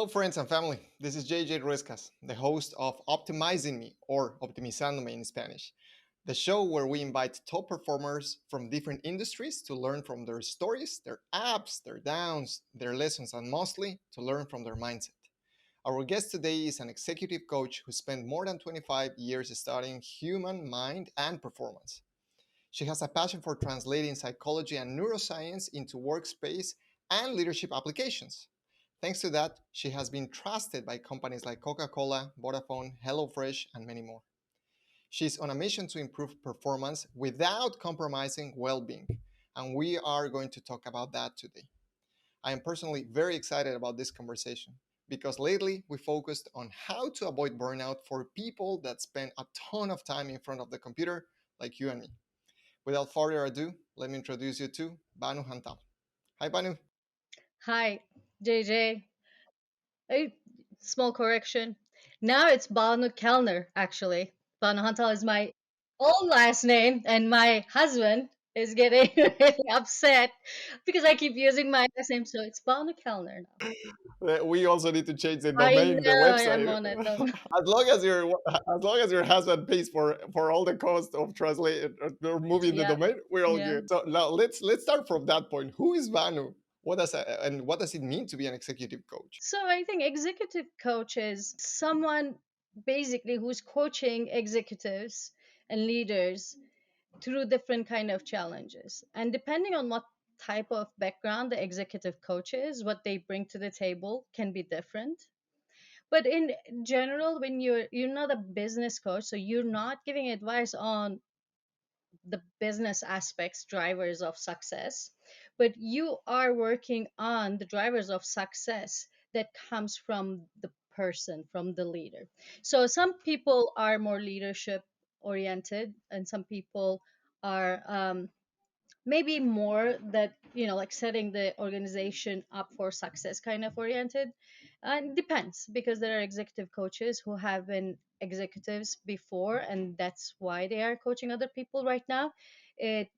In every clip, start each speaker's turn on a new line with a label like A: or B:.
A: Hello, friends and family. This is JJ Ruescas, the host of Optimizing Me, or Optimizándome in Spanish, the show where we invite top performers from different industries to learn from their stories, their ups, their downs, their lessons, and mostly to learn from their mindset. Our guest today is an executive coach who spent more than 25 years studying human mind and performance. She has a passion for translating psychology and neuroscience into workspace and leadership applications. Thanks to that, she has been trusted by companies like Coca-Cola, Vodafone, HelloFresh, and many more. She's on a mission to improve performance without compromising well-being, and we are going to talk about that today. I am personally very excited about this conversation because lately we focused on how to avoid burnout for people that spend a ton of time in front of the computer, like you and me. Without further ado, let me introduce you to Banu Hantal. Hi, Banu.
B: Hi, JJ. A small correction. Now it's Banu Kellner, actually. Banu Hantal is my old last name, and my husband is getting really upset because I keep using my last name, so it's Banu Kellner now.
A: We also need to change the
B: I
A: domain, the
B: know I'm
A: website.
B: on it. Um,
A: As long as your husband pays for all the cost of translate or moving the
B: yeah,
A: domain, we're all
B: yeah.
A: good. So now let's start from that point. Who is Banu? What does it mean to be an executive coach?
B: So I think executive coach is someone basically who's coaching executives and leaders through different kind of challenges, and depending on what type of background the executive coach is, what they bring to the table can be different. But in general, when you're not a business coach, so you're not giving advice on the business aspects, drivers of success, but you are working on the drivers of success that comes from the person, from the leader. So some people are more leadership oriented, and some people are maybe more that like setting the organization up for success kind of oriented. And it depends, because there are executive coaches who have been executives before, and that's why they are coaching other people right now. it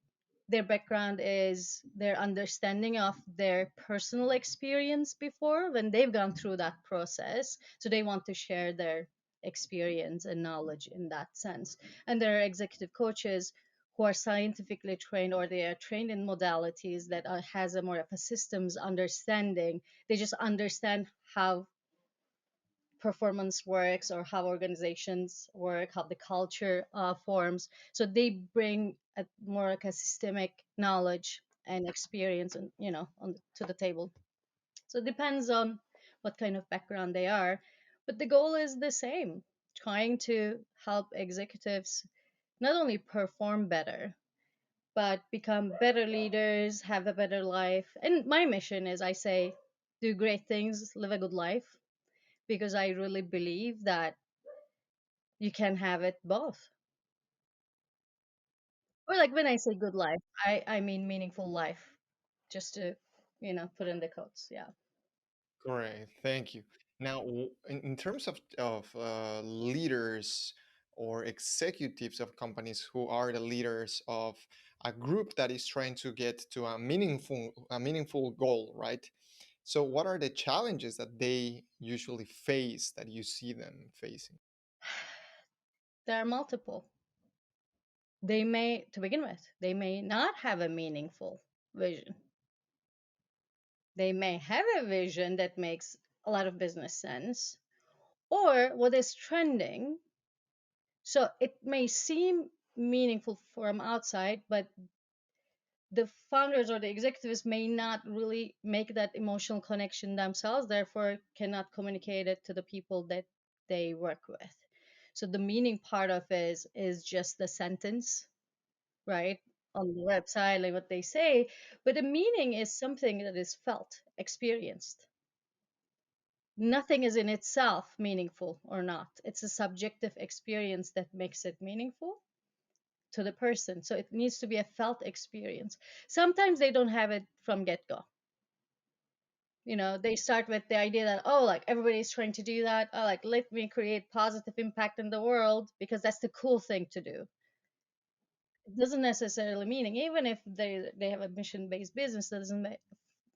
B: their background is their understanding of their personal experience before, when they've gone through that process, so they want to share their experience and knowledge in that sense. And there are executive coaches who are scientifically trained, or they are trained in modalities that has a more of a systems understanding. They just understand how performance works, or how organizations work, how the culture forms. So they bring a more like a systemic knowledge and experience, and to the table. So it depends on what kind of background they are, but the goal is the same: trying to help executives not only perform better, but become better leaders, have a better life. And my mission is, I say, do great things, live a good life, because I really believe that you can have it both. Or like when I say good life, I mean meaningful life. Just to, put in the quotes. Yeah.
A: Great, thank you. Now, in terms of leaders or executives of companies who are the leaders of a group that is trying to get to a meaningful goal, right? So, what are the challenges that they usually face that you see them facing?
B: There are multiple. They may, to begin with, they may not have a meaningful vision. They may have a vision that makes a lot of business sense, or what is trending. So it may seem meaningful from outside, but the founders or the executives may not really make that emotional connection themselves, therefore cannot communicate it to the people that they work with. So the meaning part of it is just the sentence, right, on the website, like what they say. But the meaning is something that is felt, experienced. Nothing is in itself meaningful or not. It's a subjective experience that makes it meaningful to the person. So it needs to be a felt experience. Sometimes they don't have it from get go. They start with the idea that, oh, like everybody's trying to do that. Oh, like let me create positive impact in the world because that's the cool thing to do. It doesn't necessarily mean, even if they have a mission based business, that doesn't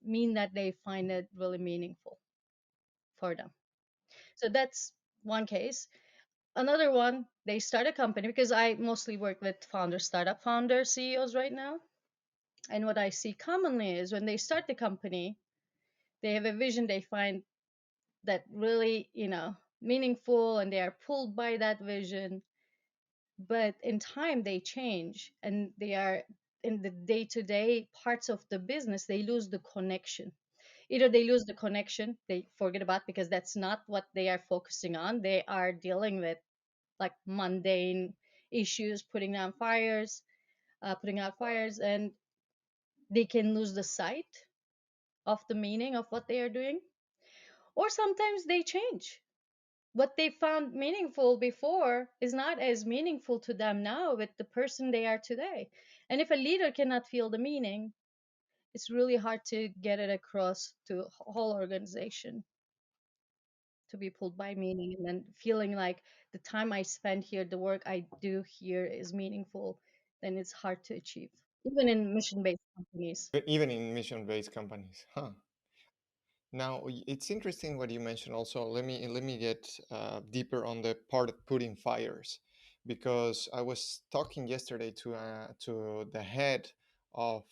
B: mean that they find it really meaningful for them. So that's one case. Another one, they start a company because I mostly work with founders, startup founders, CEOs right now. And what I see commonly is when they start the company, they have a vision they find that really, meaningful, and they are pulled by that vision. But in time, they change, and they are in the day to day parts of the business, they lose the connection. Either they lose the connection, they forget about, because that's not what they are focusing on. They are dealing with like mundane issues, putting out fires, and they can lose the sight of the meaning of what they are doing. Or sometimes they change. What they found meaningful before is not as meaningful to them now with the person they are today. And if a leader cannot feel the meaning, it's really hard to get it across to a whole organization, to be pulled by meaning and then feeling like the time I spend here, the work I do here is meaningful. Then it's hard to achieve, even in mission based companies.
A: Even in mission-based companies, huh? Now, it's interesting what you mentioned. Also, let me get deeper on the part of putting fires, because I was talking yesterday to the head of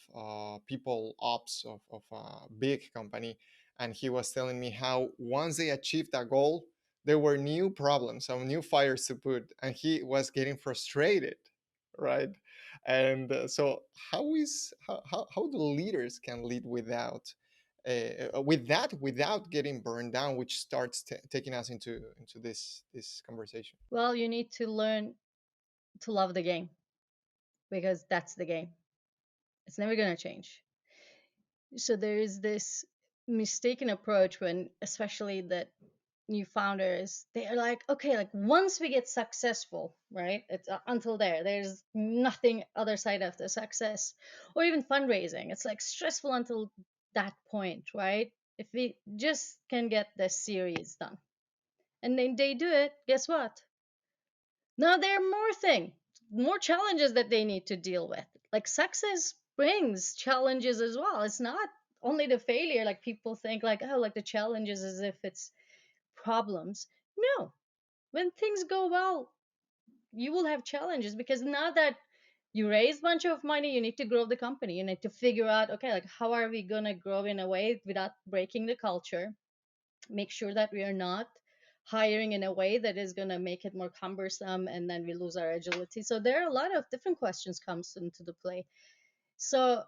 A: people ops of a big company, and he was telling me how once they achieved a goal, there were new problems, some new fires to put, and he was getting frustrated, right? And so, how the leaders can lead with that without getting burned down, which starts taking us into this conversation.
B: Well, you need to learn to love the game, because that's the game. It's never going to change. So there is this mistaken approach when, especially that new founders, they are like, okay, like once we get successful, right? It's until there's nothing other side of the success. Or even fundraising, it's like stressful until that point, right? If we just can get the series done, and then they do it, guess what? Now there are more challenges that they need to deal with. Like success brings challenges as well. It's not only the failure, like people think, like, oh, like the challenges as if it's problems. No, when things go well, you will have challenges, because now that you raise a bunch of money, you need to grow the company. You need to figure out, okay, like how are we gonna grow in a way without breaking the culture? Make sure that we are not hiring in a way that is going to make it more cumbersome, and then we lose our agility. So there are a lot of different questions comes into the play. So,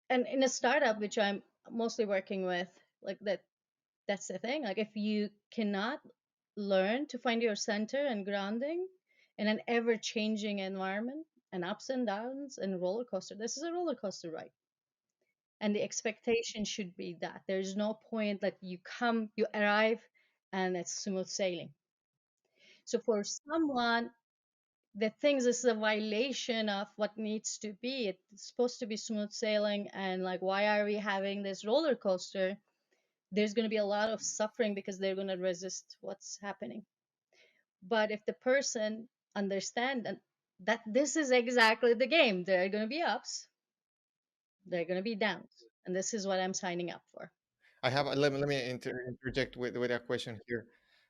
B: and in a startup, which I'm mostly working with, like that's the thing. Like if you cannot learn to find your center and grounding in an ever changing environment, and ups and downs and roller coaster, this is a roller coaster ride. And the expectation should be that there's no point that you arrive and it's smooth sailing. So for someone that thinks this is a violation of what needs to be, it's supposed to be smooth sailing, and like why are we having this roller coaster? There's going to be a lot of suffering because they're going to resist what's happening. But if the person understand that this is exactly the game, there are going to be ups, there are going to be downs, and this is what I'm signing up for.
A: Let me interject with a question here,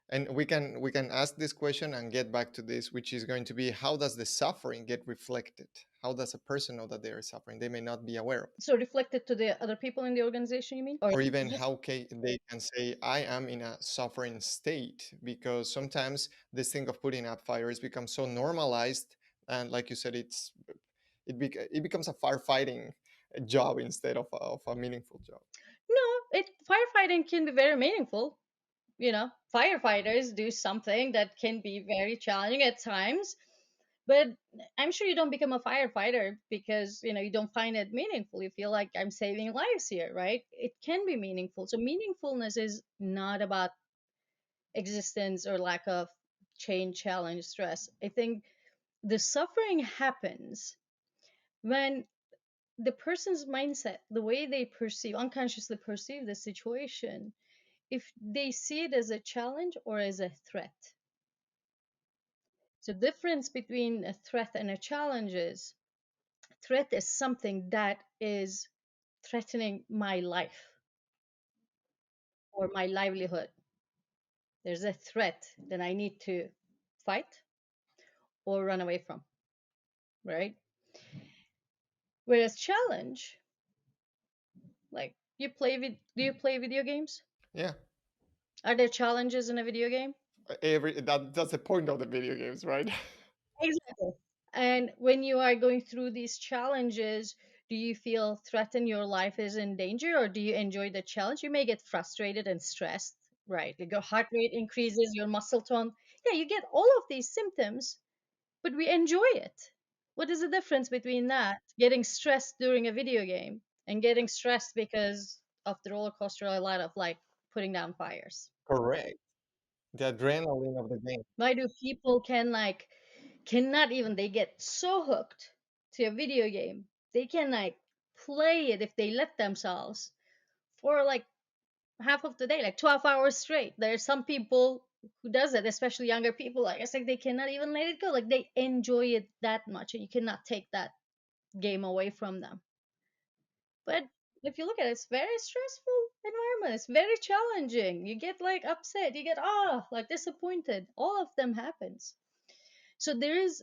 A: and we can ask this question and get back to this, which is going to be, how does the suffering get reflected? How does a person know that they are suffering? They may not be aware of it.
B: So reflected to the other people in the organization, you mean? Or
A: Or even
B: just
A: how they can say, I am in a suffering state, because sometimes this thing of putting out fires becomes so normalized, and like you said, it becomes a firefighting job instead of a meaningful job.
B: no, it firefighting can be very meaningful. Firefighters do something that can be very challenging at times, but I'm sure you don't become a firefighter because you don't find it meaningful. You feel like I'm saving lives here, right? It can be meaningful. So meaningfulness is not about existence or lack of change, challenge, stress. I think the suffering happens when the person's mindset, the way they unconsciously perceive the situation, if they see it as a challenge or as a threat. So difference between a threat and a challenge is, threat is something that is threatening my life. or my livelihood. There's a threat that I need to fight or run away from, right? Whereas challenge, like do you play video games?
A: Yeah.
B: Are there challenges in a video game?
A: That's the point of the video games, right?
B: Exactly. And when you are going through these challenges, do you feel threatened your life is in danger, or do you enjoy the challenge? You may get frustrated and stressed, right? Like your heart rate increases, your muscle tone. Yeah, you get all of these symptoms, but we enjoy it. What is the difference between that, getting stressed during a video game, and getting stressed because of the roller coaster, a lot of like putting down fires?
A: Correct. The adrenaline of the game.
B: Why do people cannot even, they get so hooked to a video game, they can like play it if they let themselves for like half of the day, like 12 hours straight. There are some people who does it, especially younger people, like I said, they cannot even let it go, like they enjoy it that much, and you cannot take that game away from them. But if you look at it, it's very stressful environment, it's very challenging, you get like upset, you get like disappointed, all of them happens. So there is,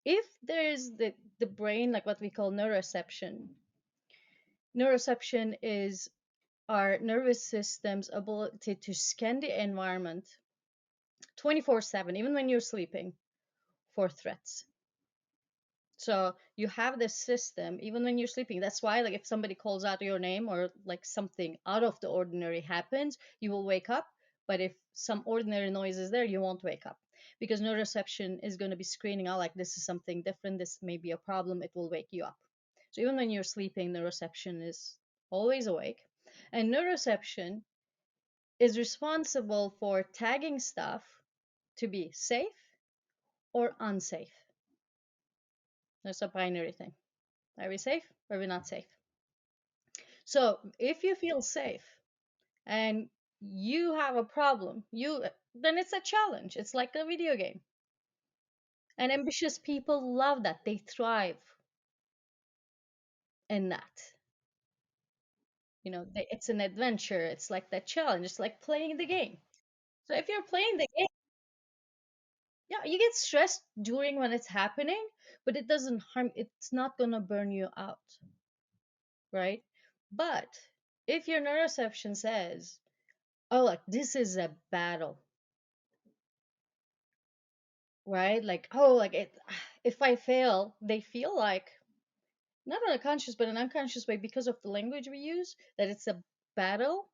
B: if there's the brain, like what we call neuroception is our nervous system's ability to scan the environment 24/7, even when you're sleeping, for threats. So you have this system even when you're sleeping. That's why, like, if somebody calls out your name or like something out of the ordinary happens, you will wake up. But if some ordinary noise is there, you won't wake up, because neuroception is going to be screening out like this is something different, this may be a problem, it will wake you up. So even when you're sleeping, neuroception is always awake. And neuroception is responsible for tagging stuff to be safe or unsafe. That's a binary thing. Are we safe or are we not safe? So if you feel safe and you have a problem, you then it's a challenge. It's like a video game. And ambitious people love that. They thrive in that. It's an adventure. It's like that challenge. It's like playing the game. So if you're playing the game, yeah, you get stressed during when it's happening, but it doesn't harm. It's not gonna burn you out, right? But if your neuroception says, "Oh, like this is a battle," right? Like, oh, like it. If I fail, they feel like not on a conscious but an unconscious way, because of the language we use, that it's a battle.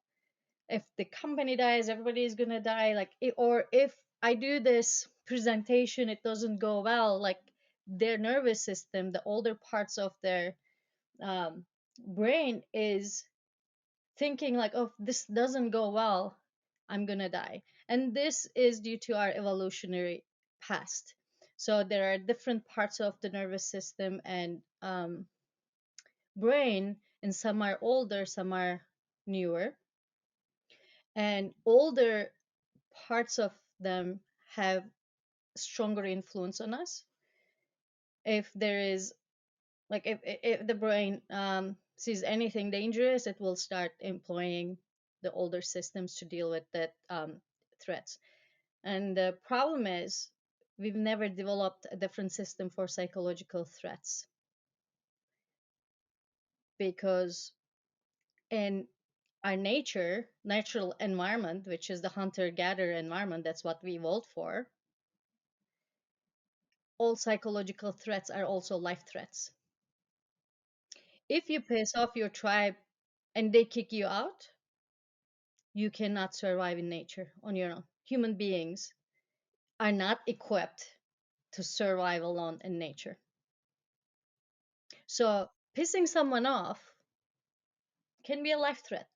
B: If the company dies, everybody is gonna die. Like, or if I do this presentation, it doesn't go well. Like their nervous system, the older parts of their um, brain is thinking like, oh, if this doesn't go well, I'm gonna die. And this is due to our evolutionary past. So there are different parts of the nervous system and brain, and some are older, some are newer. And older parts of them have stronger influence on us. If there is like if the brain sees anything dangerous, it will start employing the older systems to deal with that threats. And the problem is we've never developed a different system for psychological threats, because in our natural environment, which is the hunter gatherer environment, that's what we evolved for, all psychological threats are also life threats. If you piss off your tribe and they kick you out, you cannot survive in nature on your own. Human beings are not equipped to survive alone in nature. So, pissing someone off can be a life threat,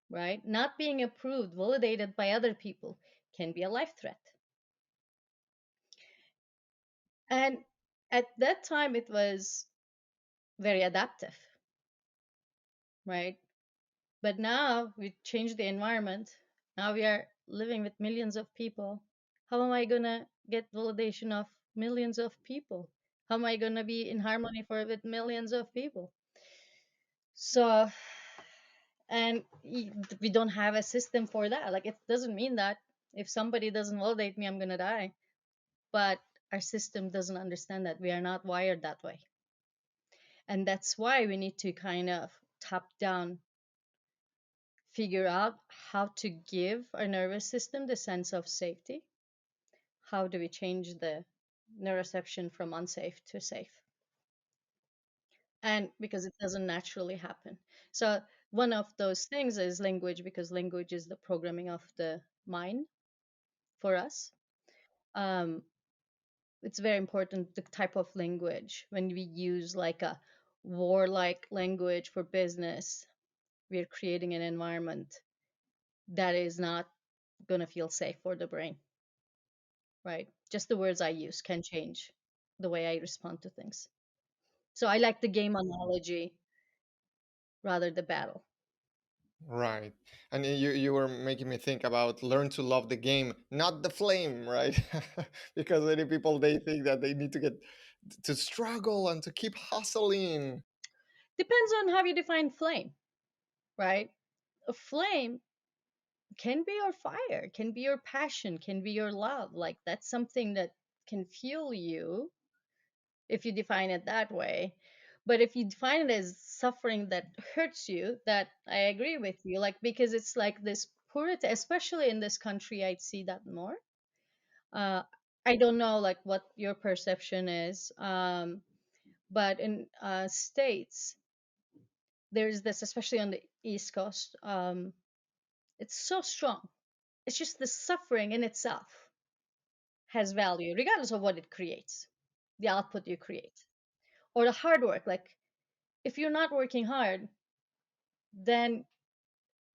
B: right? Not being approved, validated by other people can be a life threat. And at that time, it was very adaptive, right? But now we changed the environment. Now we are living with millions of people. How am I gonna get validation of millions of people? How am I gonna be in harmony for with millions of people? So And we don't have a system for that. Like, it doesn't mean that if somebody doesn't validate me, I'm gonna die. But our system doesn't understand that we are not wired that way. And that's why we need to kind of top down figure out how to give our nervous system the sense of safety. How do we change the neuroception from unsafe to safe? And because it doesn't naturally happen. So one of those things is language, because language is the programming of the mind for us. um, it's very important the type of language. When we use like a warlike language for business, we're creating an environment that is not going to feel safe for the brain, right? Just the words I use can change the way I respond to things. So I like the game analogy rather the battle.
A: Right. And you were making me think about learn to love the game, not the flame, right? Because many people they think that they need to get to struggle and to keep hustling.
B: Depends on how you define flame, right? A flame can be your fire, can be your passion, can be your love. Like, that's something that can fuel you if you define it that way. But if you define it as suffering that hurts you, that I agree with you. Like, because it's like this purity, especially in this country, I'd see that more. Uh, I don't know like what your perception is, but in states, there's this, especially on the East Coast. It's so strong. It's just the suffering in itself has value, regardless of what it creates, the output you create, or the hard work. Like, if you're not working hard, then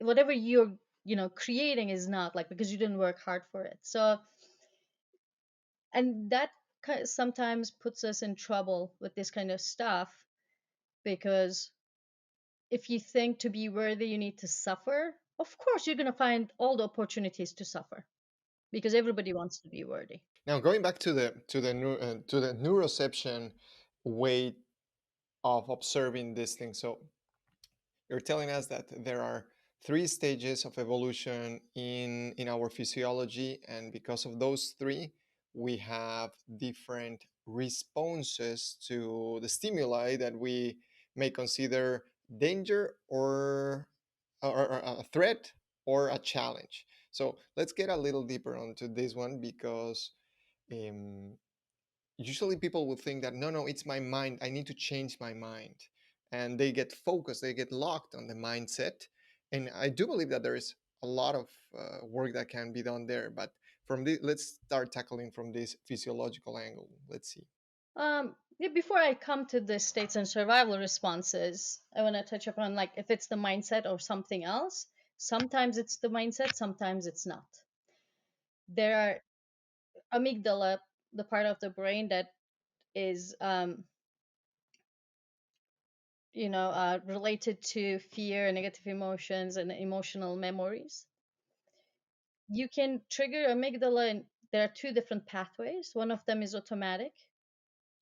B: whatever you're creating is not, like, because you didn't work hard for it. So, and that sometimes puts us in trouble with this kind of stuff, because if you think to be worthy you need to suffer, of course you're going to find all the opportunities to suffer, because everybody wants to be worthy.
A: Now going back to the neuroception way of observing this thing. So you're telling us that there are three stages of evolution in our physiology, and because of those three, we have different responses to the stimuli that we may consider danger or a threat or a challenge. So let's get a little deeper onto this one because um, usually people will think that no, no, it's my mind, I need to change my mind, and they get focused, they get locked on the mindset. And I do believe that there is a lot of work that can be done there, but from this, let's start tackling from this physiological angle. Let's see.
B: Yeah, before I come to the states and survival responses, I want to touch upon, like, if it's the mindset or something else. Sometimes it's the mindset, sometimes it's not. There are amygdala, the part of the brain that is related to fear, negative emotions, and emotional memories. You can trigger amygdala, and there are two different pathways. One of them is automatic.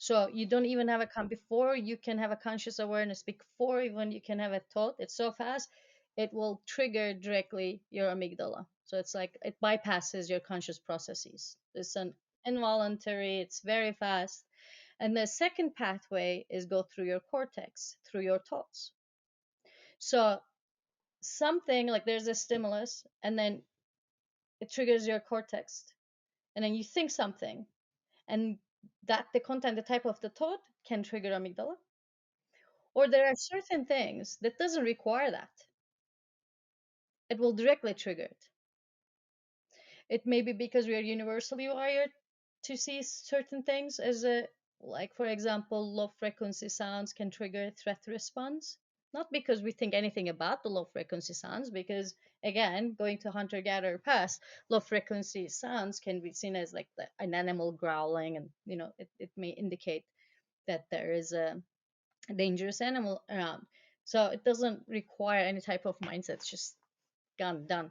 B: So you don't even have a before you can have a conscious awareness, before even you can have a thought. It's so fast, it will trigger directly your amygdala. So it's like it bypasses your conscious processes. It's an involuntary, it's very fast. And the second pathway is go through your cortex, through your thoughts. So something like, there's a stimulus, and then it triggers your cortex, and then you think something, and that the content, the type of the thought can trigger amygdala. Or there are certain things that doesn't require that. It will directly trigger it. It may be because we are universally wired to see certain things as a, like, for example, low frequency sounds can trigger threat response. Not because we think anything about the low frequency sounds, because again, going to hunter gatherer past, low frequency sounds can be seen as like an animal growling, and it may indicate that there is a dangerous animal around. So it doesn't require any type of mindset. It's just gone done.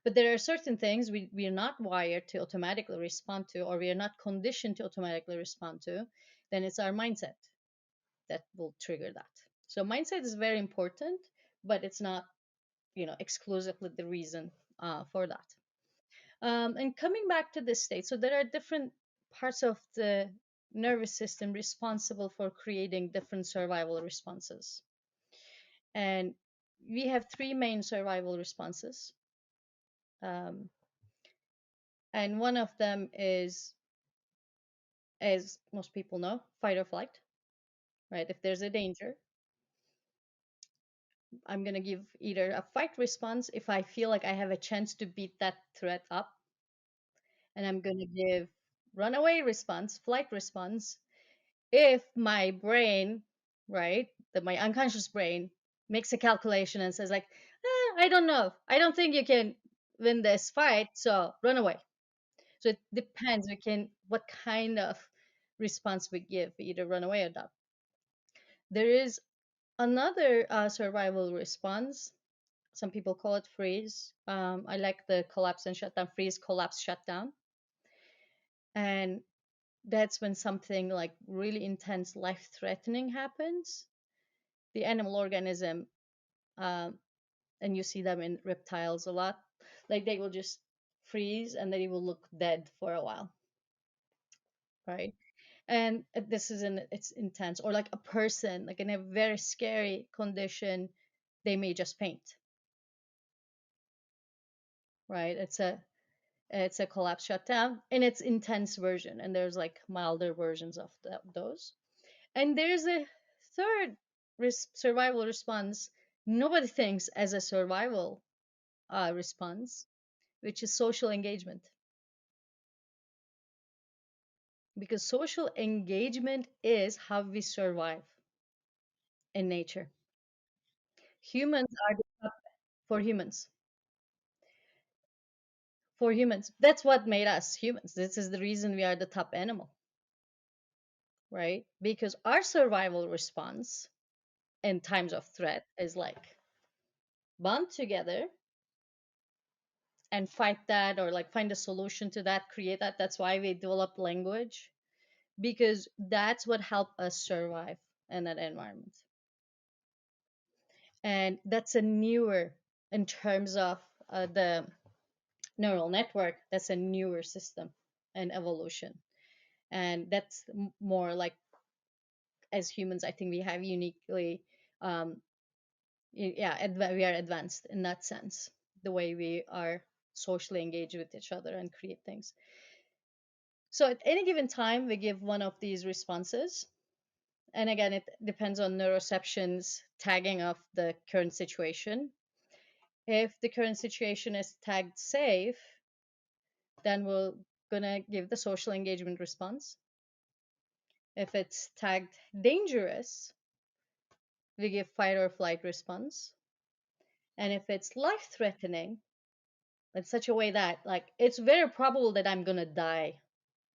B: But there are certain things we are not wired to automatically respond to, or we are not conditioned to automatically respond to. Then it's our mindset that will trigger that. So mindset is very important, but it's not exclusively the reason for that. And coming back to this state, so there are different parts of the nervous system responsible for creating different survival responses. And we have three main survival responses. Um, and one of them is, as most people know, fight or flight, right? If there's a danger, I'm going to give either a fight response if I feel like I have a chance to beat that threat up, and I'm going to give runaway response, flight response, if my brain, right, that my unconscious brain makes a calculation and says like, I don't know, I don't think you can win this fight, so run away. So it depends. What kind of response we give, either run away or not. There is another survival response. Some people call it freeze. I like the collapse and shutdown, freeze, collapse, shutdown. And that's when something like really intense, life threatening happens. The animal organism, um, and you see them in reptiles a lot, like they will just freeze and they will look dead for a while, right? And this is it's intense. Or like a person, like in a very scary condition, they may just faint, right? It's a collapse shutdown in its intense version, and there's like milder versions of those. And there's a third survival response nobody thinks as a survival response, which is social engagement. Because social engagement is how we survive in nature. Humans are the top for humans. For humans, that's what made us humans. This is the reason we are the top animal, right? Because our survival response in times of threat is like bond together and fight that, or like find a solution to that, create that. That's why we develop language, because that's what helped us survive in that environment. And that's a newer, in terms of the neural network, that's a newer system and evolution. And that's more like, as humans, I think we have uniquely, um, yeah, we are advanced in that sense, the way we are socially engaged with each other and create things. So at any given time, we give one of these responses. And again, it depends on neuroception's tagging of the current situation. If the current situation is tagged safe, then we're gonna give the social engagement response. If it's tagged dangerous, we give fight or flight response. And if it's life threatening, in such a way that like it's very probable that I'm gonna die,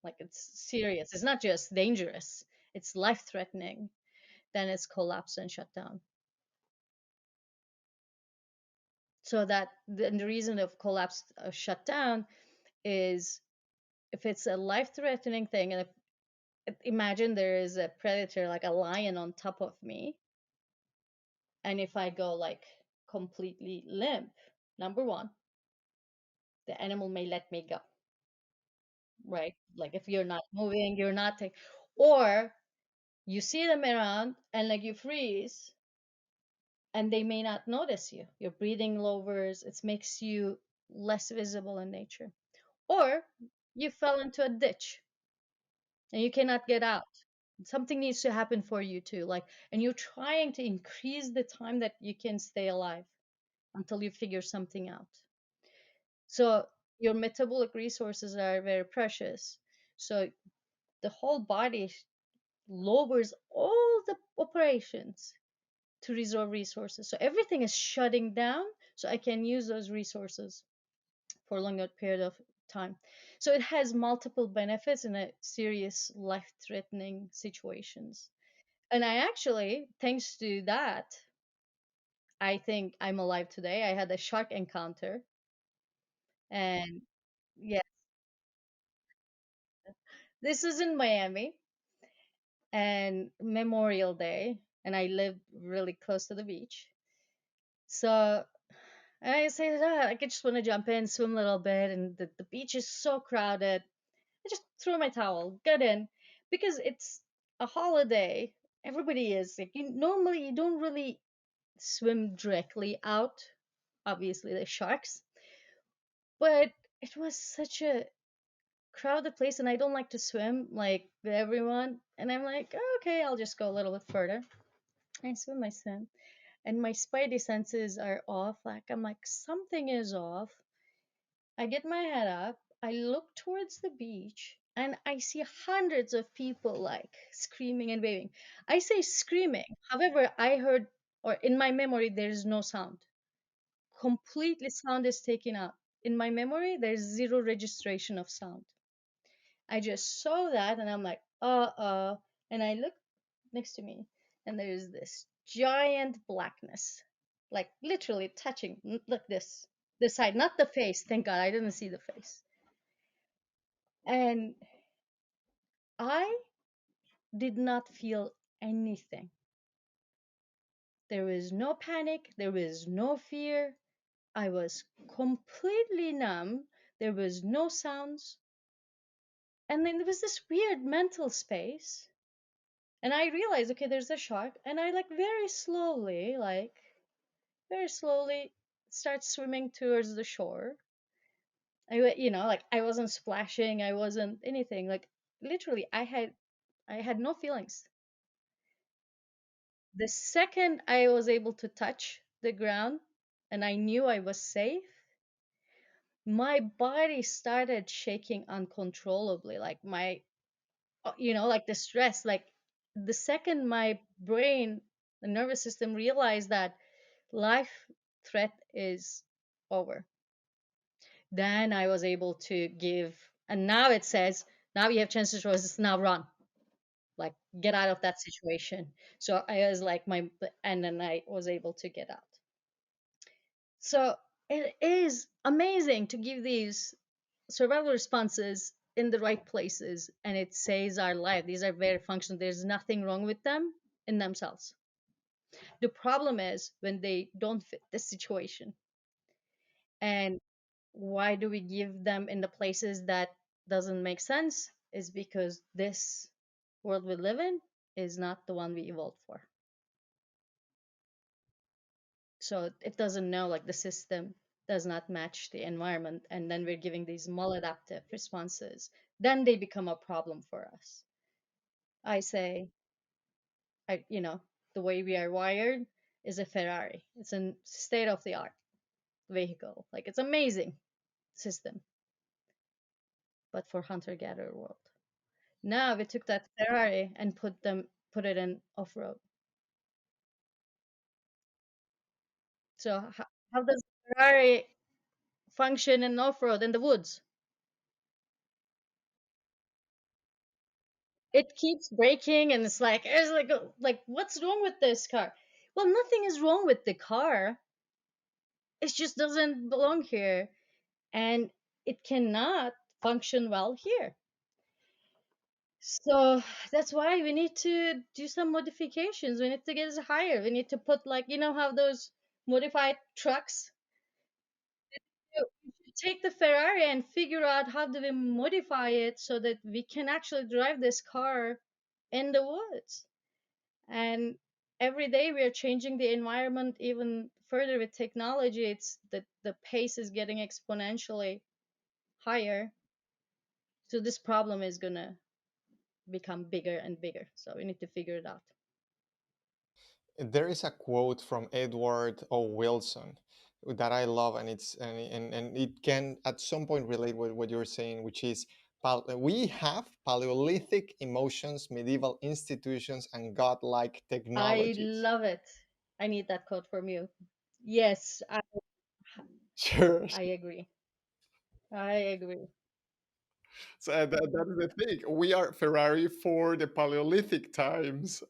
B: like it's serious, it's not just dangerous, it's life threatening, then it's collapse and shutdown. So that the reason of collapse shutdown is if it's a life threatening thing, and imagine there is a predator like a lion on top of me, and if I go like completely limp, number one, the animal may let me go, right? Like if you're not moving, you're not taking, or you see them around and like you freeze and they may not notice you. Your breathing lowers, it makes you less visible in nature. Or you fell into a ditch and you cannot get out. Something needs to happen for you too. Like, and you're trying to increase the time that you can stay alive until you figure something out. So your metabolic resources are very precious. So the whole body lowers all the operations to reserve resources. So everything is shutting down so I can use those resources for a longer period of time. So it has multiple benefits in a serious life threatening situations. And I actually, thanks to that, I think I'm alive today. I had a shark encounter, and yeah, this is in Miami and Memorial Day, and I lived really close to the beach. So And I say, ah, I just want to jump in, swim a little bit, and the beach is so crowded. I just throw my towel, get in, because it's a holiday. Everybody is like, normally you don't really swim directly out. Obviously, the sharks, but it was such a crowded place, and I don't like to swim like with everyone. And I'm like, oh, okay, I'll just go a little bit further. I swim, and my spidey senses are off. Like I'm like something is off. I get my head up. I look towards the beach, and I see hundreds of people like screaming and waving. I say screaming. However, I heard, or in my memory, there's no sound. Completely sound is taken out. In my memory, there's zero registration of sound. I just saw that and I'm like, and I look next to me and there's this giant blackness, like literally touching, like this side, not the face. Thank God I didn't see the face. And I did not feel anything. There was no panic, there was no fear. I was completely numb. There was no sounds. And then there was this weird mental space. And I realized, okay, there's a shark. And I like very slowly start swimming towards the shore. Like I wasn't splashing. I wasn't anything. Like literally, I had no feelings. The second I was able to touch the ground and I knew I was safe, my body started shaking uncontrollably. Like like the stress, like the second my brain, the nervous system realized that life threat is over, then I was able to give, and now it says, now you have chances to now run, like get out of that situation. So I was like and then I was able to get out. So it is amazing to give these survival responses in the right places, and it saves our life. These are very functional. There's nothing wrong with them in themselves. The problem is when they don't fit the situation. And why do we give them in the places that doesn't make sense? Is because this world we live in is not the one we evolved for. So it doesn't know, like the system does not match the environment, and then we're giving these maladaptive responses. Then they become a problem for us. I say, the way we are wired is a Ferrari. It's a state of the art vehicle. Like it's amazing system, but for hunter gatherer world. Now we took that Ferrari and put it in off road. So how does Ferrari function in off road in the woods? It keeps braking, and it's like what's wrong with this car? Well, nothing is wrong with the car. It just doesn't belong here, and it cannot function well here. So that's why we need to do some modifications. We need to get it higher. We need to put, like, how those modified trucks. We should take the Ferrari and figure out how do we modify it so that we can actually drive this car in the woods. And every day we are changing the environment even further with technology. It's the pace is getting exponentially higher. So this problem is gonna become bigger and bigger. So we need to figure it out.
A: There is a quote from Edward O. Wilson that I love, and and it can at some point relate with what you're saying, which is we have Paleolithic emotions, medieval institutions, and godlike
B: I
A: technologies.
B: love it. I need that quote from you. Yes,
A: Sure.
B: I agree. I agree.
A: So that is the thing. We are Ferrari for the Paleolithic times.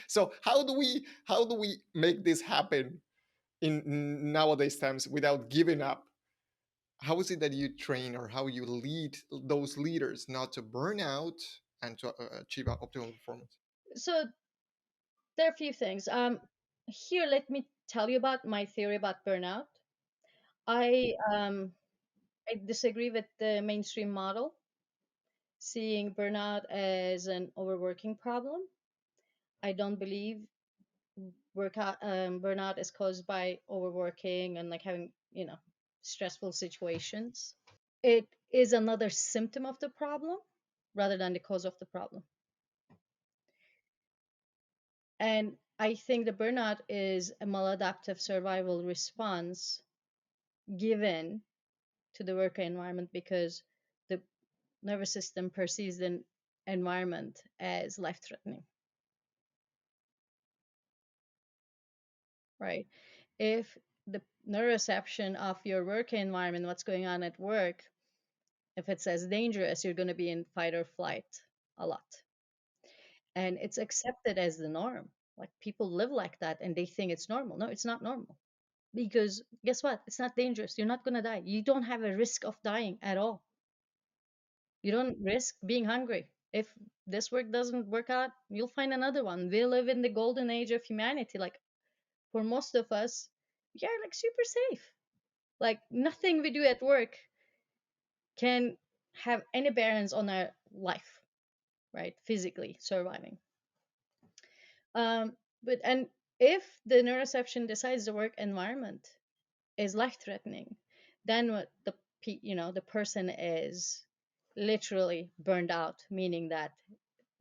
A: So how do we make this happen in nowadays times without giving up? How is it that you train or how you lead those leaders not to burn out and to achieve optimal performance?
B: So there are a few things. Here, let me tell you about my theory about burnout. I disagree with the mainstream model, seeing burnout as an overworking problem. I don't believe burnout is caused by overworking and like having, stressful situations. It is another symptom of the problem rather than the cause of the problem. And I think the burnout is a maladaptive survival response given to the work environment because the nervous system perceives the environment as life threatening, right? If the neuroception of your work environment, what's going on at work, if it's as dangerous, you're going to be in fight or flight a lot. And it's accepted as the norm. Like people live like that and they think it's normal. No, it's not normal. Because guess what? It's not dangerous. You're not going to die. You don't have a risk of dying at all. You don't risk being hungry. If this work doesn't work out, you'll find another one. We live in the golden age of humanity. Like for most of us, we are like super safe. Like nothing we do at work can have any bearings on our life, right? Physically surviving. But and if the neuroception decides the work environment is life threatening, then what the person is literally burned out, meaning that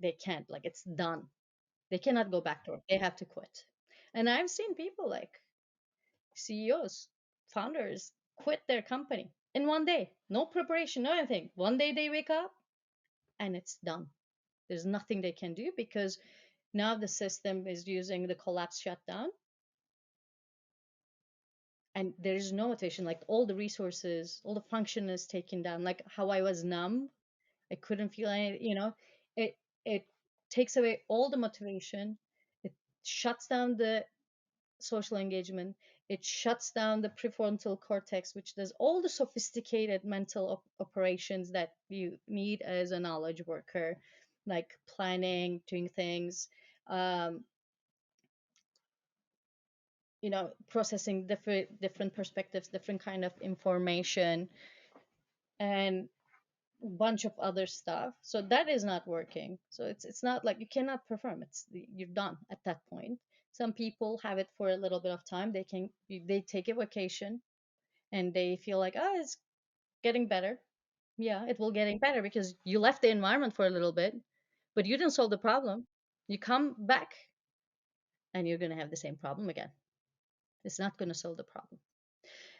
B: they can't, like it's done. They cannot go back to work. They have to quit. And I've seen people like CEOs, founders quit their company in one day. No preparation, no anything. One day they wake up and it's done. There's nothing they can do because now the system is using the collapse shutdown and there is no motivation. Like all the resources, all the function is taken down. Like how I was numb, I couldn't feel any, it takes away all the motivation. It shuts down the social engagement. It shuts down the prefrontal cortex, which does all the sophisticated mental operations that you need as a knowledge worker, like planning, doing things, um, processing different perspectives, different kind of information, and a bunch of other stuff. So that is not working. So it's not like you cannot perform. You're done at that point. Some people have it for a little bit of time. They take a vacation and they feel like, oh, it's getting better. Yeah, it will getting better because you left the environment for a little bit, but you didn't solve the problem. You come back and you're gonna have the same problem again. It's not gonna solve the problem.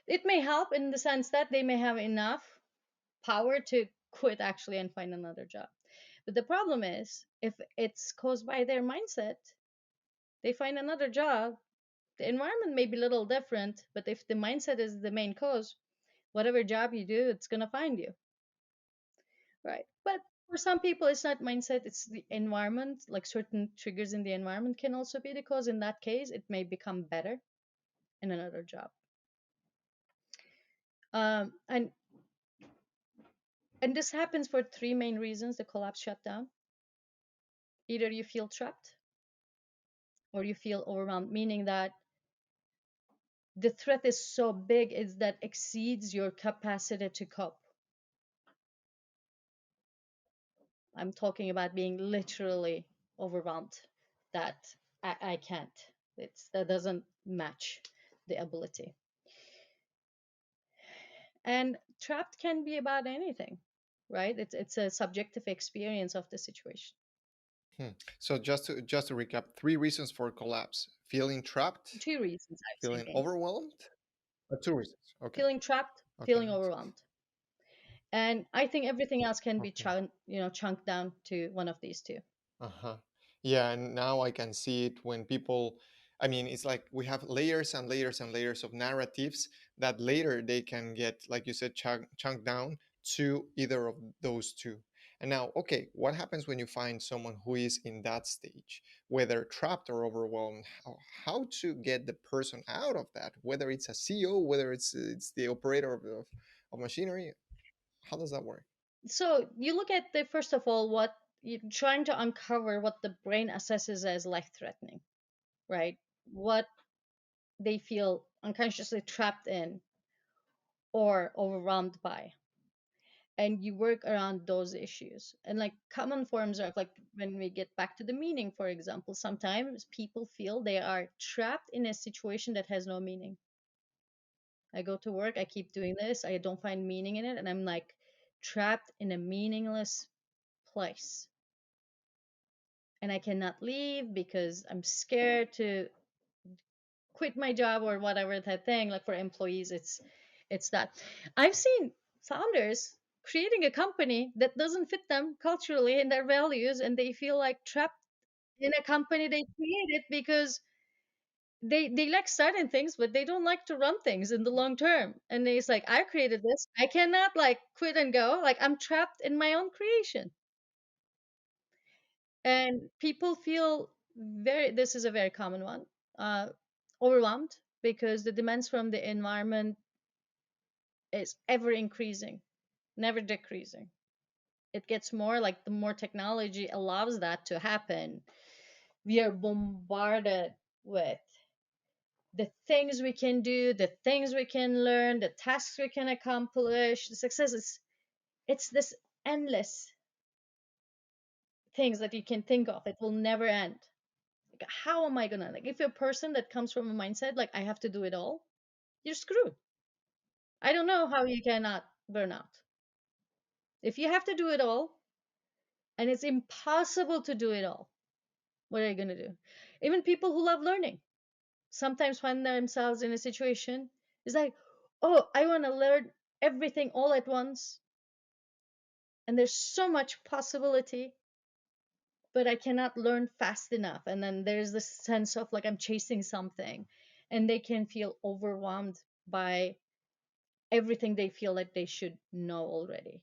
B: It may help in the sense that they may have enough power to quit actually and find another job. But the problem is, if it's caused by their mindset, they find another job. The environment may be a little different, but if the mindset is the main cause, whatever job you do, it's going to find you. Right. But for some people, it's not mindset, it's the environment. Like certain triggers in the environment can also be the cause. In that case, it may become better in another job. And this happens for three main reasons: the collapse shutdown. Either you feel trapped or you feel overwhelmed, meaning that the threat is so big is that exceeds your capacity to cope. I'm talking about being literally overwhelmed, that I can't. That doesn't match the ability. And trapped can be about anything, right? It's a subjective experience of the situation.
A: Hmm. So just to recap, three reasons for collapse: feeling trapped,
B: Two reasons I've seen
A: feeling
B: mainly:
A: overwhelmed. Two reasons. Okay.
B: feeling trapped,
A: Okay,
B: feeling
A: makes sense.
B: overwhelmed. And I think everything else can be
A: Okay.
B: chunked down to one of these two.
A: Uh-huh. Yeah, and now I can see it when people, I mean, it's like we have layers and layers and layers of narratives that later they can get, like you said, chunked down to either of those two. And now, okay, what happens when you find someone who is in that stage, whether trapped or overwhelmed? How to get the person out of that? Whether it's a CEO, whether it's the operator of machinery, how does that work?
B: So you look at the first of all what you're trying to uncover what the brain assesses as life threatening, right? What they feel unconsciously trapped in, or overwhelmed by, and you work around those issues. And like common forms of, like, when we get back to the meaning, for example, sometimes people feel they are trapped in a situation that has no meaning. I go to work, I keep doing this, I don't find meaning in it, and I'm like trapped in a meaningless place. And I cannot leave because I'm scared to quit my job or whatever type thing. Like for employees, it's that. I've seen founders creating a company that doesn't fit them culturally and their values, and they feel like trapped in a company they created because they like starting things, but they don't like to run things in the long term. And it's like, I created this, I cannot like quit and go, like I'm trapped in my own creation. And people feel very, this is a very common one, uh overwhelmed because the demands from the environment is ever increasing, never decreasing. It gets more, like the more technology allows that to happen, we are bombarded with the things we can do, the things we can learn, the tasks we can accomplish. The success is, it's this endless things that you can think of. It will never end. Like, how am I gonna, like, if you're a person that comes from a mindset like I have to do it all, you're screwed. I don't know how you cannot burn out. If you have to do it all and it's impossible to do it all, what are you gonna do? Even people who love learning sometimes find themselves in a situation, it's like, oh, I want to learn everything all at once, and there's so much possibility, but I cannot learn fast enough. And then there's this sense of like I'm chasing something, and they can feel overwhelmed by everything they feel like they should know already,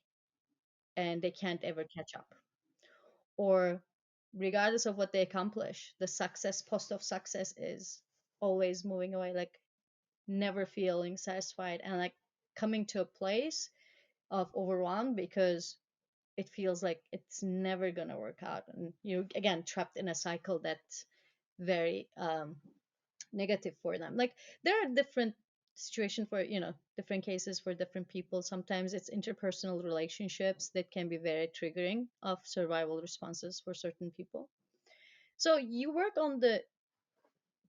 B: and they can't ever catch up. Or regardless of what they accomplish, the success post of success is always moving away, like never feeling satisfied, and like coming to a place of overwhelm because it feels like it's never going to work out, and you again trapped in a cycle that's very negative for them. Like there are different situations for, different cases for different people. Sometimes it's interpersonal relationships that can be very triggering of survival responses for certain people. So you work on the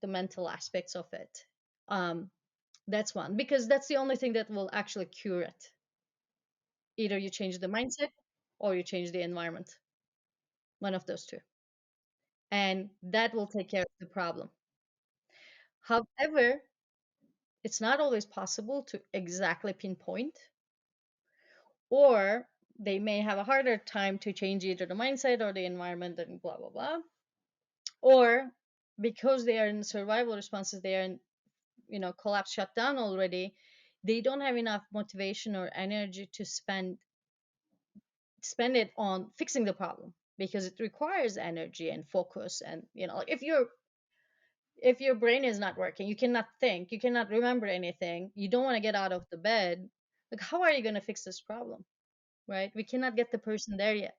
B: mental aspects of it. um that's one, because that's the only thing that will actually cure it. Either you change the mindset or you change the environment, one of those two, and that will take care of the problem. However, it's not always possible to exactly pinpoint, or they may have a harder time to change either the mindset or the environment and blah blah blah. Or because they are in survival responses, they are in, collapse, shut down already, they don't have enough motivation or energy to spend it on fixing the problem, because it requires energy and focus. And like if your brain is not working, you cannot think, you cannot remember anything, you don't want to get out of the bed, like how are you going to fix this problem, right? We cannot get the person there yet.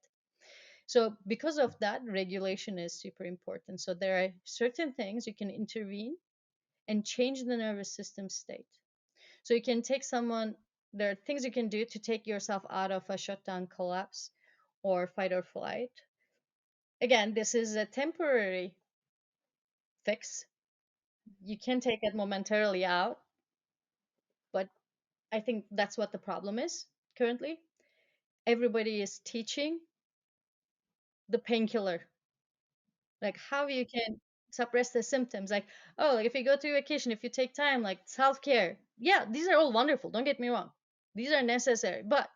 B: So because of that, regulation is super important. So there are certain things you can intervene and change the nervous system state. So you can take someone, there are things you can do to take yourself out of a shutdown, collapse, or fight or flight. Again, this is a temporary fix. You can take it momentarily out, but I think that's what the problem is currently. Everybody is teaching the painkiller, like how you can suppress the symptoms. Like, oh, like if you go to vacation, if you take time, like self care. Yeah, these are all wonderful. Don't get me wrong. These are necessary, but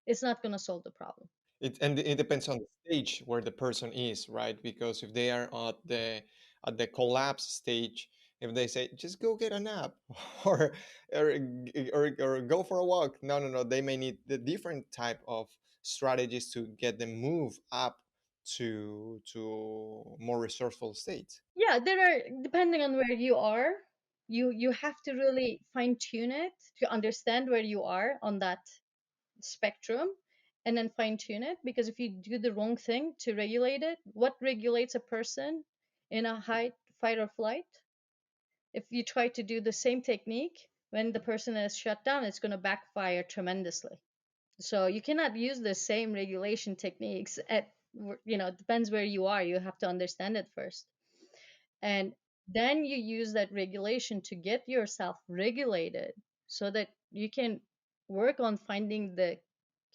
B: it's not going to solve the problem.
A: It depends on the stage where the person is, right? Because if they are at the collapse stage, if they say just go get a nap or or go for a walk, no, no, no, they may need the different type of strategies to get them move up to more resourceful states.
B: Yeah, there are, depending on where you are, you have to really fine tune it to understand where you are on that spectrum, and then fine tune it. Because if you do the wrong thing to regulate it, what regulates a person in a high fight or flight, if you try to do the same technique when the person is shut down, it's going to backfire tremendously. So you cannot use the same regulation techniques at, it depends where you are. You have to understand it first. And then you use that regulation to get yourself regulated so that you can work on finding the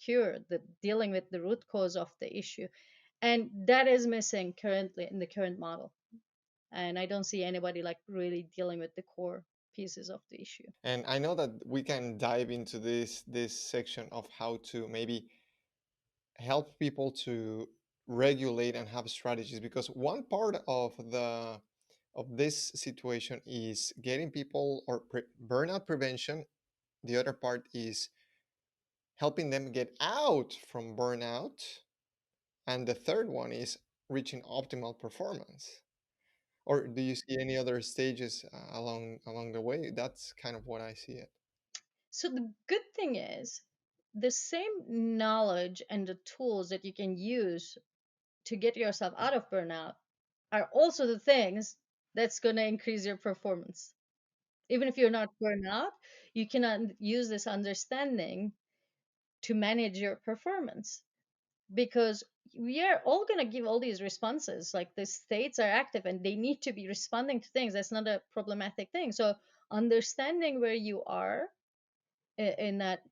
B: cure, the dealing with the root cause of the issue. And that is missing currently in the current model. And I don't see anybody like really dealing with the core pieces of the issue.
A: And I know that we can dive into this section of how to maybe help people to regulate and have strategies, because one part of this situation is getting people or burnout prevention. The other part is helping them get out from burnout, and the third one is reaching optimal performance. Or do you see any other stages along the way? That's kind of what I see it.
B: So the good thing is the same knowledge and the tools that you can use to get yourself out of burnout are also the things that's going to increase your performance. Even if you're not burnout, you can use this understanding to manage your performance, because we are all going to give all these responses. Like the states are active and they need to be responding to things. That's not a problematic thing. So understanding where you are in that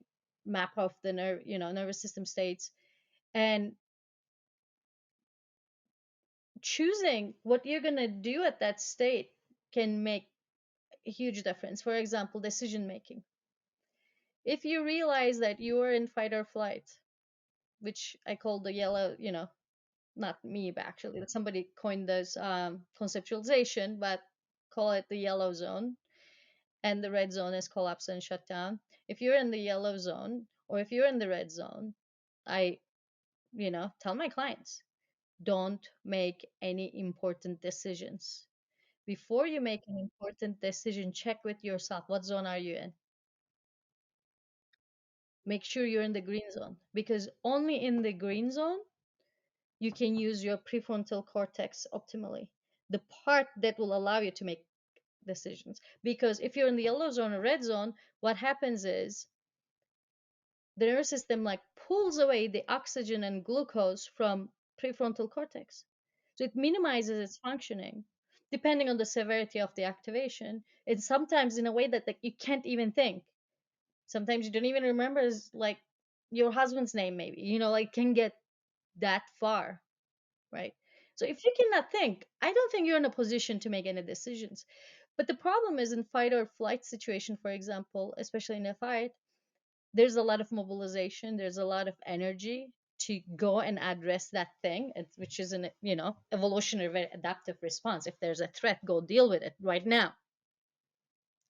B: map of the nervous system states, and choosing what you're going to do at that state can make a huge difference. For example, decision making. If you realize that you are in fight or flight, which I call the yellow, not me, but actually that somebody coined this conceptualization, but call it the yellow zone, and the red zone is collapse and shutdown. If you're in the yellow zone or if you're in the red zone, I, tell my clients, don't make any important decisions. Before you make an important decision, check with yourself, what zone are you in? Make sure you're in the green zone, because only in the green zone you can use your prefrontal cortex optimally, the part that will allow you to make decisions. Because if you're in the yellow zone or red zone, what happens is the nervous system like pulls away the oxygen and glucose from prefrontal cortex. So it minimizes its functioning depending on the severity of the activation. And sometimes in a way that like you can't even think. Sometimes you don't even remember like your husband's name, maybe, like can get that far, right? So if you cannot think, I don't think you're in a position to make any decisions. But the problem is in fight or flight situation, for example, especially in a fight, there's a lot of mobilization, there's a lot of energy to go and address that thing, which is an evolutionary, very adaptive response. If there's a threat, go deal with it right now.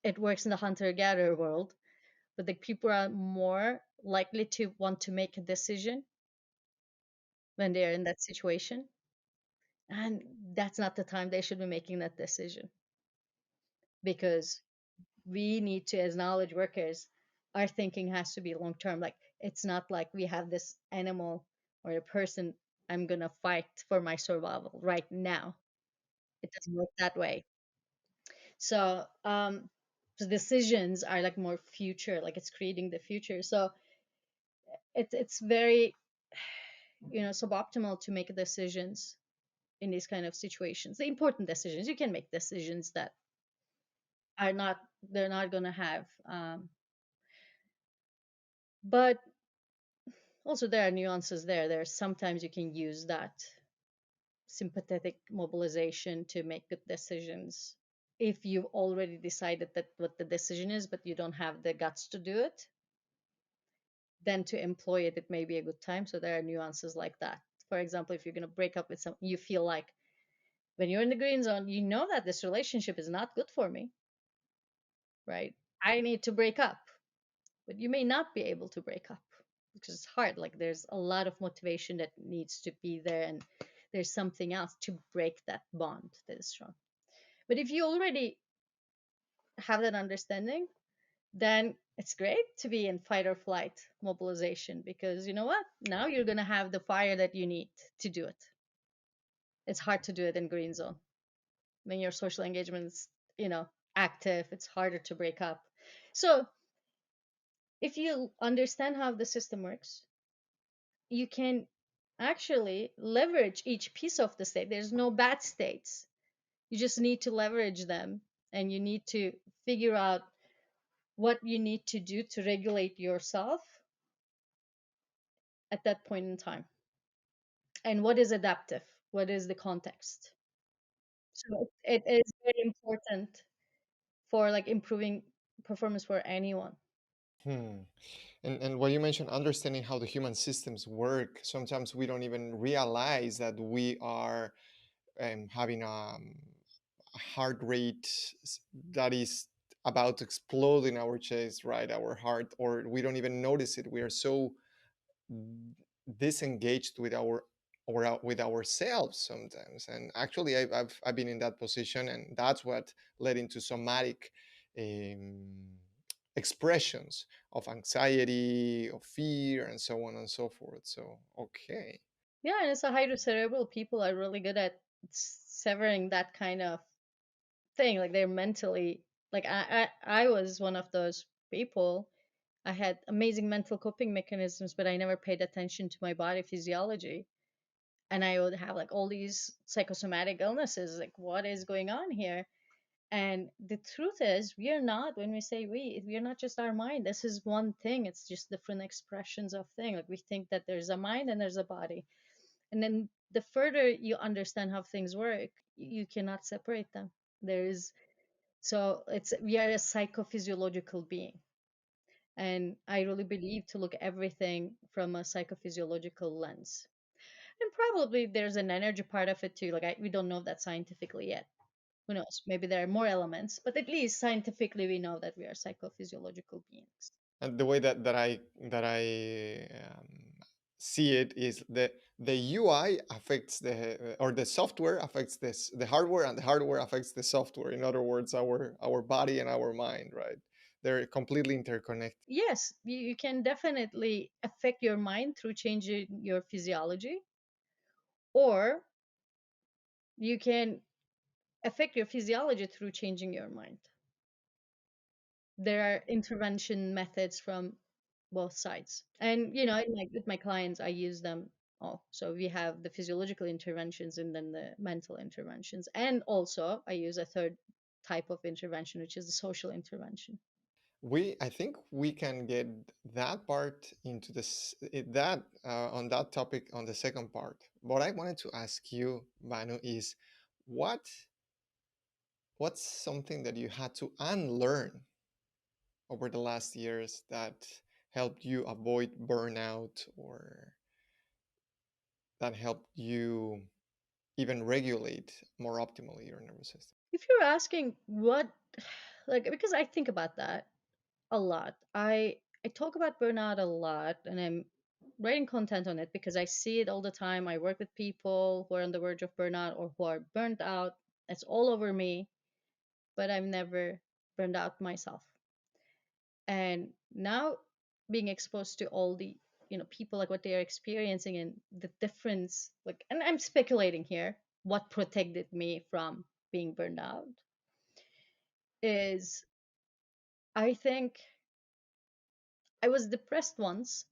B: It works in the hunter gatherer world, but the people are more likely to want to make a decision when they're in that situation, and that's not the time they should be making that decision, because we need to, as knowledge workers, our thinking has to be long term. Like it's not like we have this animal or a person, I'm gonna fight for my survival right now. It doesn't work that way. So the decisions are like more future, like it's creating the future. So it's very suboptimal to make decisions in these kind of situations. The important decisions, you can make decisions that are not, they're not gonna have but also there are nuances there. There's sometimes you can use that sympathetic mobilization to make good decisions if you've already decided that what the decision is, but you don't have the guts to do it. Then to employ it, it may be a good time. So there are nuances like that. For example, if you're going to break up with someone, you feel like when you're in the green zone, you know that this relationship is not good for me, right? I need to break up, but you may not be able to break up because it's hard. Like there's a lot of motivation that needs to be there, and there's something else to break that bond that is strong. But if you already have that understanding, then it's great to be in fight or flight mobilization, because you know what? Now you're going to have the fire that you need to do it. It's hard to do it in green zone when your social engagement is, active. It's harder to break up. So if you understand how the system works, you can actually leverage each piece of the state. There's no bad states. You just need to leverage them, and you need to figure out what you need to do to regulate yourself at that point in time, and what is adaptive, what is the context. So it is very important for like improving performance for anyone.
A: Hmm. And when you mentioned understanding how the human systems work, sometimes we don't even realize that we are having a heart rate that is about to explode in our chest, right? Our heart, or we don't even notice it. We are so disengaged with with ourselves sometimes. And actually, I've been in that position, and that's what led into somatic um, expressions of anxiety, of fear, and so on and so forth. So, okay.
B: Yeah, and it's a hydrocerebral people are really good at severing that kind of thing. Like they're mentally like I was one of those people. I had amazing mental coping mechanisms, but I never paid attention to my body physiology. And I would have like all these psychosomatic illnesses. Like, what is going on here? And the truth is, we are not, when we say we are not just our mind. This is one thing. It's just different expressions of thing. Like we think that there's a mind and there's a body. And then the further you understand how things work, you cannot separate them. There's so it's we are a psychophysiological being. And I really believe to look at everything from a psychophysiological lens. And probably there's an energy part of it too. Like we don't know that scientifically yet. Who knows? Maybe there are more elements, but at least scientifically we know that we are psychophysiological beings.
A: And the way that I see it is that the UI affects the or the software affects this the hardware, and the hardware affects the software. In other words, our body and our mind, right? They're completely interconnected.
B: Yes, you can definitely affect your mind through changing your physiology, or you can affect your physiology through changing your mind. There are intervention methods from both sides. And with my clients, I use them all. So we have the physiological interventions and then the mental interventions. And also I use a third type of intervention, which is the social intervention.
A: I think we can get that part into that on that topic on the second part. What I wanted to ask you, Manu, is what what's something that you had to unlearn over the last years that helped you avoid burnout, or that helped you even regulate more optimally your nervous system?
B: If you're asking what, like, because I think about that a lot. I talk about burnout a lot, and I'm writing content on it because I see it all the time. I work with people who are on the verge of burnout or who are burnt out. It's all over me, but I've never burned out myself. And now being exposed to all the people, like what they are experiencing and the difference, like, and I'm speculating here, what protected me from being burned out is, I think, I was depressed once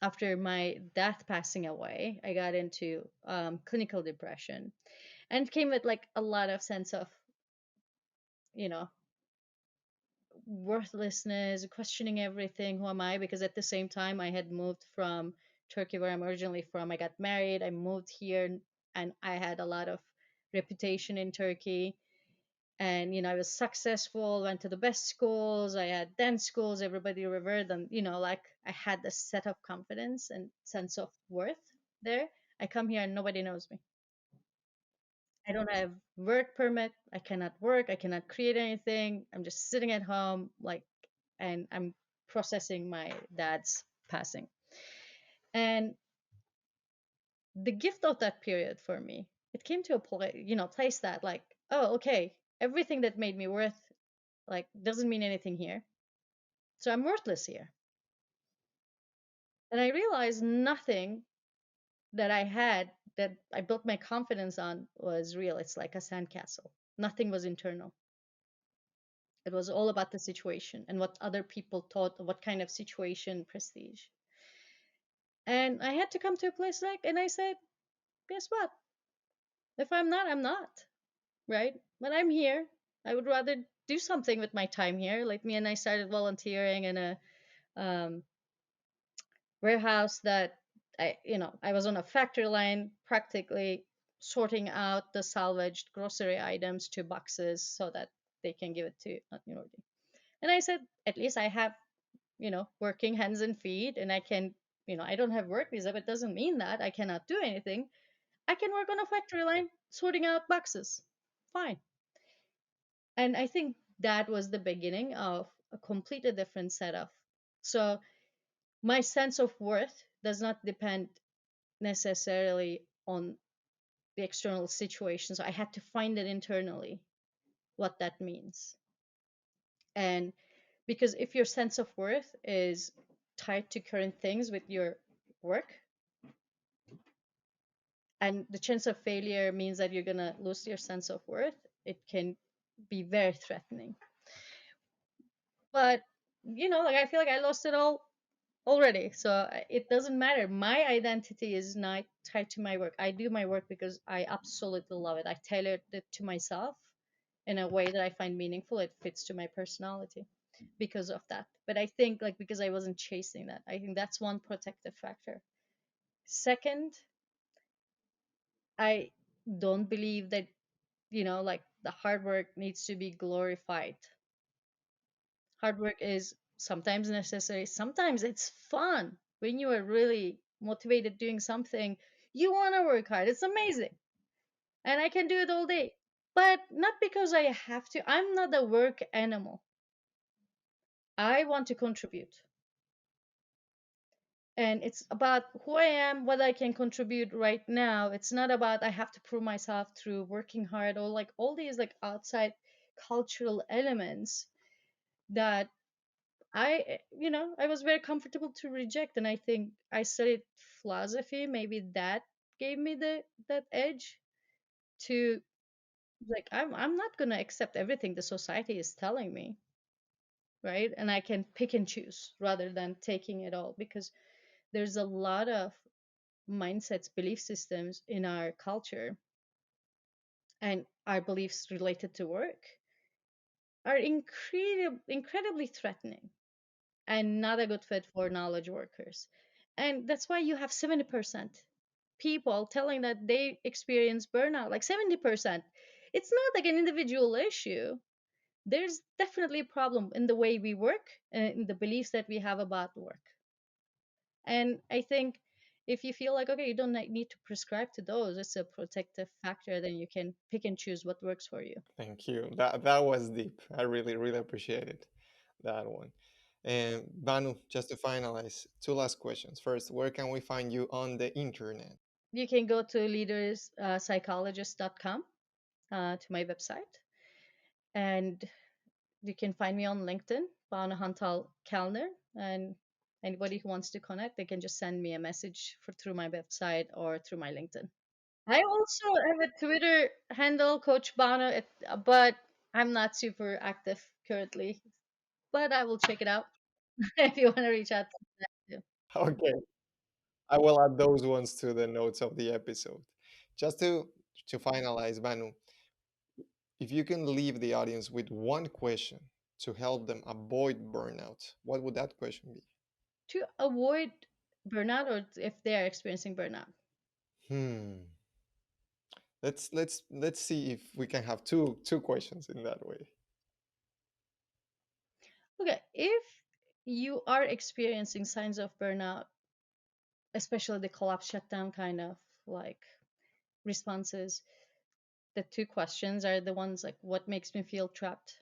B: after my dad passing away. I got into clinical depression, and it came with like a lot of sense of you know worthlessness, questioning everything. Who am I? Because at the same time, I had moved from Turkey, where I'm originally from. I got married. I moved here, and I had a lot of reputation in Turkey. And I was successful. Went to the best schools. I had dance schools. Everybody revered, and like I had this set of confidence and sense of worth there. I come here and nobody knows me. I don't have work permit. I cannot work. I cannot create anything. I'm just sitting at home, like, and I'm processing my dad's passing. And the gift of that period for me, it came to a place that, like, oh, okay, everything that made me worth, like, doesn't mean anything here. So I'm worthless here. And I realized nothing that I had that I built my confidence on was real. It's like a sandcastle. Nothing was internal. It was all about the situation and what other people thought, what kind of situation, prestige. And I had to come to a place like, and I said, guess what? If I'm not, I'm not, right? But I'm here. I would rather do something with my time here. Like me and I started volunteering in a um, warehouse that I was on a factory line practically sorting out the salvaged grocery items to boxes so that they can give it to and I said, at least I have working hands and feet, and I can, I don't have work visa, but it doesn't mean that I cannot do anything. I can work on a factory line sorting out boxes. Fine. And I think that was the beginning of a completely different setup. So my sense of worth does not depend necessarily on the external situation. So I had to find it internally what that means. And because if your sense of worth is tied to current things with your work, and the chance of failure means that you're going to lose your sense of worth, it can be very threatening. But like I feel like I lost it all already, so it doesn't matter. My identity is not tied to my work. I do my work because I absolutely love it. I tailored it to myself in a way that I find meaningful. It fits to my personality because of that. But I think, like, because I wasn't chasing that, I think that's one protective factor. Second, I don't believe that like the hard work needs to be glorified. Hard work is sometimes necessary, sometimes it's fun. When you are really motivated doing something, you want to work hard. It's amazing. And I can do it all day. But not because I have to. I'm not a work animal. I want to contribute. And it's about who I am, what I can contribute right now. It's not about I have to prove myself through working hard or like all these like outside cultural elements that I was very comfortable to reject. And I think I studied philosophy. Maybe that gave me that edge to like I'm not gonna accept everything the society is telling me, right? And I can pick and choose rather than taking it all because there's a lot of mindsets, belief systems in our culture and our beliefs related to work are incredibly threatening and not a good fit for knowledge workers. And that's why you have 70% people telling that they experience burnout, like 70%. It's not like an individual issue. There's definitely a problem in the way we work and in the beliefs that we have about work. And I think if you feel like, okay, you don't need to prescribe to those, it's a protective factor, then you can pick and choose what works for you.
A: Thank you. That was deep. I really really appreciated that one. And Banu, just to finalize, two last questions. First, where can we find you on the internet?
B: You can go to leaderspsychologist.com, to my website, and you can find me on LinkedIn, Banu Hantal Kellner, and anybody who wants to connect, they can just send me a message through my website or through my LinkedIn. I also have a Twitter handle, Coach Banu, but I'm not super active currently. But I will check it out if you want to reach out to me too.
A: Okay, I will add those ones to the notes of the episode. Just to finalize, Banu, if you can leave the audience with one question to help them avoid burnout, what would that question be?
B: To avoid burnout, or if they are experiencing burnout.
A: Hmm. Let's see if we can have two questions in that way.
B: Okay, if you are experiencing signs of burnout, especially the collapse shutdown kind of like responses, the two questions are the ones like, what makes me feel trapped?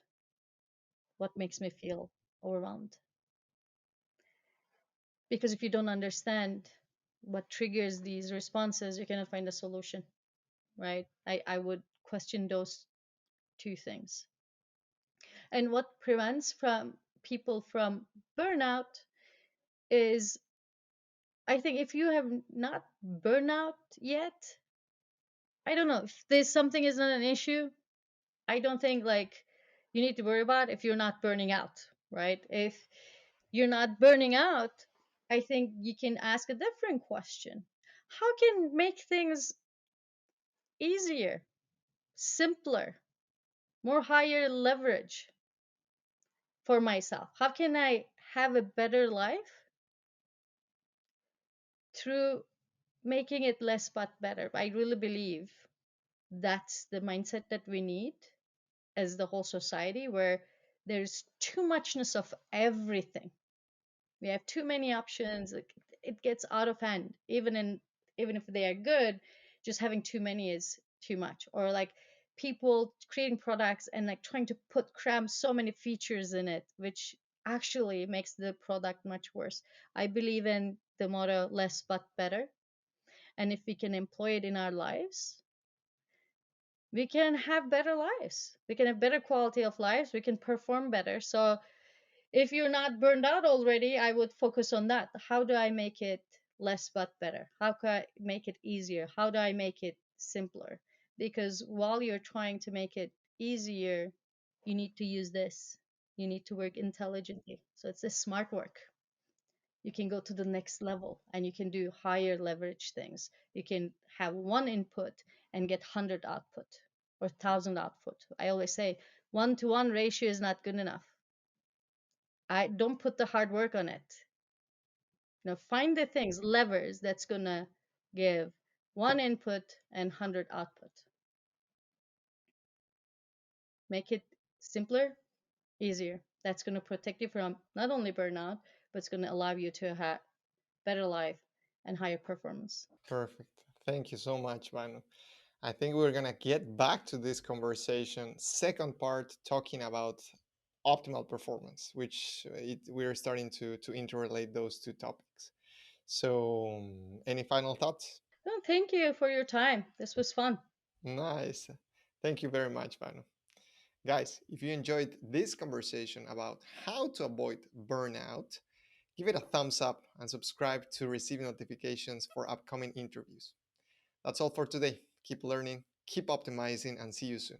B: What makes me feel overwhelmed? Because if you don't understand what triggers these responses, you cannot find a solution, right? I would question those two things. And what prevents from people from burnout is, I think, if you have not burnout yet, I don't know if there's something is not an issue. I don't think like you need to worry about if you're not burning out, right? If you're not burning out, I think you can ask a different question. How can make things easier, simpler, more higher leverage for myself? How can I have a better life through making it less but better? I really believe that's the mindset that we need as the whole society, where there's too muchness of everything. We have too many options. Like, it gets out of hand. Even if they are good, just having too many is too much. Or like people creating products and like trying to put cram so many features in it, which actually makes the product much worse. I believe in the motto less but better. And if we can employ it in our lives, we can have better lives. We can have better quality of lives. We can perform better. So if you're not burned out already, I would focus on that. How do I make it less but better? How can I make it easier? How do I make it simpler? Because while you're trying to make it easier, you need to use this. You need to work intelligently. So it's a smart work. You can go to the next level and you can do higher leverage things. You can have one input and get 100 output or 1,000 output. I always say 1-to-1 ratio is not good enough. I don't put the hard work on it. Find the things, levers that's gonna give one input and 100 output. Make it simpler, easier. That's gonna protect you from not only burnout, but it's gonna allow you to have better life and higher performance.
A: Perfect. Thank you so much, Banu. I think we're gonna get back to this conversation, second part, talking about optimal performance, which we're starting to interrelate those two topics. So, any final thoughts?
B: Oh, thank you for your time. This was fun.
A: Nice. Thank you very much, Banu. Guys, if you enjoyed this conversation about how to avoid burnout, give it a thumbs up and subscribe to receive notifications for upcoming interviews. That's all for today. Keep learning, keep optimizing, and see you soon.